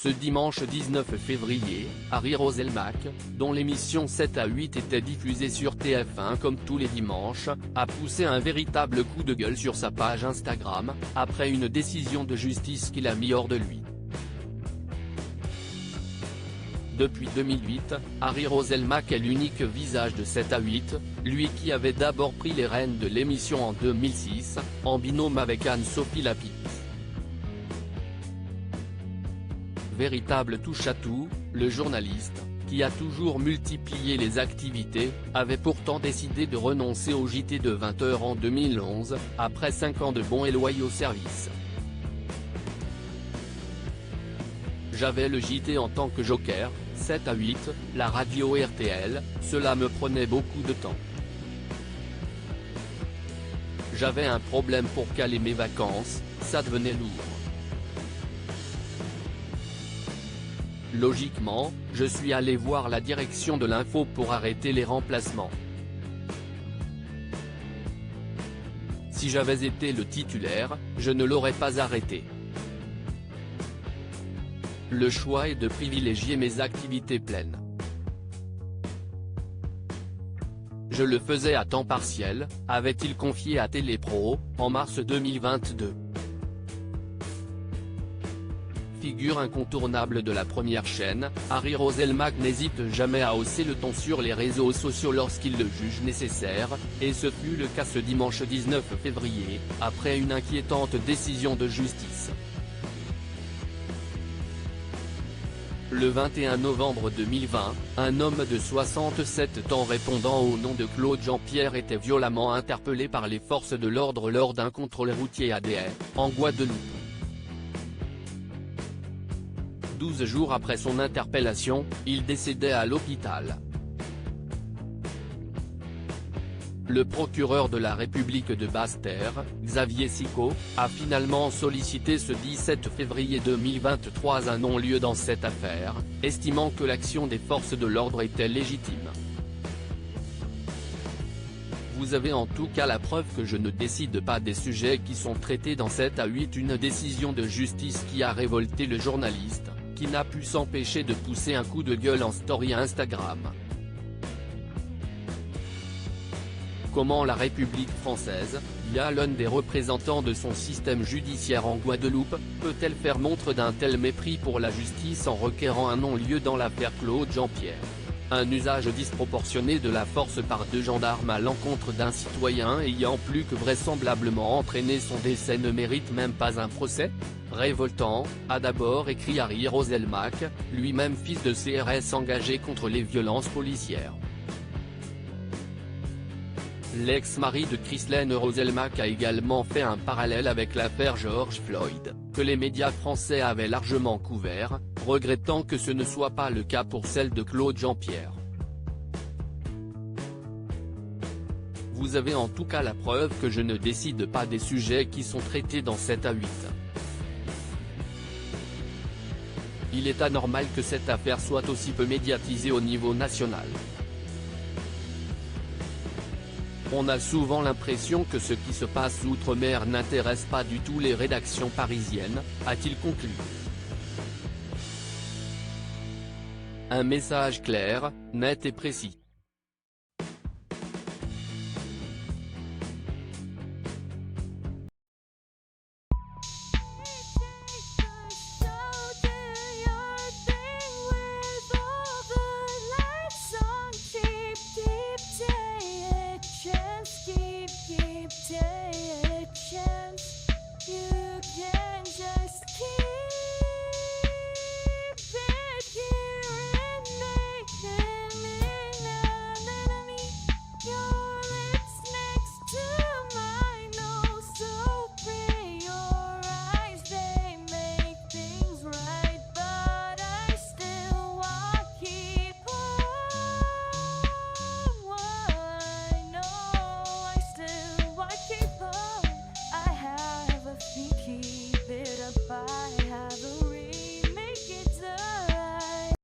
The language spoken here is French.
Ce dimanche 19 février, Harry Roselmack, dont l'émission 7 à 8 était diffusée sur TF1 comme tous les dimanches, a poussé un véritable coup de gueule sur sa page Instagram, après une décision de justice qui l'a mis hors de lui. Depuis 2008, Harry Roselmack est l'unique visage de 7 à 8, lui qui avait d'abord pris les rênes de l'émission en 2006, en binôme avec Anne-Sophie Lapix. Véritable touche-à-tout, le journaliste, qui a toujours multiplié les activités, avait pourtant décidé de renoncer au JT de 20h en 2011, après 5 ans de bons et loyaux services. J'avais le JT en tant que joker, 7 à 8, la radio RTL, cela me prenait beaucoup de temps. J'avais un problème pour caler mes vacances, ça devenait lourd. Logiquement, je suis allé voir la direction de l'info pour arrêter les remplacements. Si j'avais été le titulaire, je ne l'aurais pas arrêté. Le choix est de privilégier mes activités pleines. Je le faisais à temps partiel, avait-il confié à Télépro, en mars 2022. Figure incontournable de la première chaîne, Harry Roselmack n'hésite jamais à hausser le ton sur les réseaux sociaux lorsqu'il le juge nécessaire, et ce fut le cas ce dimanche 19 février, après une inquiétante décision de justice. Le 21 novembre 2020, un homme de 67 ans répondant au nom de Claude Jean-Pierre était violemment interpellé par les forces de l'ordre lors d'un contrôle routier à Des Haies, en Guadeloupe. 12 jours après son interpellation, il décédait à l'hôpital. Le procureur de la République de Basse-Terre, Xavier Sicot, a finalement sollicité ce 17 février 2023 un non-lieu dans cette affaire, estimant que l'action des forces de l'ordre était légitime. Vous avez en tout cas la preuve que je ne décide pas des sujets qui sont traités dans 7 à 8, une décision de justice qui a révolté le journaliste, qui n'a pu s'empêcher de pousser un coup de gueule en story Instagram. Comment la République française, via l'un des représentants de son système judiciaire en Guadeloupe, peut-elle faire montre d'un tel mépris pour la justice en requérant un non-lieu dans l'affaire Claude Jean-Pierre? Un usage disproportionné de la force par 2 gendarmes à l'encontre d'un citoyen ayant plus que vraisemblablement entraîné son décès ne mérite même pas un procès? Révoltant, a d'abord écrit Harry Roselmack, lui-même fils de CRS engagé contre les violences policières. L'ex-mari de Ghislaine Roselmack a également fait un parallèle avec l'affaire George Floyd, que les médias français avaient largement couvert, regrettant que ce ne soit pas le cas pour celle de Claude Jean-Pierre. Vous avez en tout cas la preuve que je ne décide pas des sujets qui sont traités dans 7 à 8. Il est anormal que cette affaire soit aussi peu médiatisée au niveau national. On a souvent l'impression que ce qui se passe outre-mer n'intéresse pas du tout les rédactions parisiennes, a-t-il conclu. Un message clair, net et précis.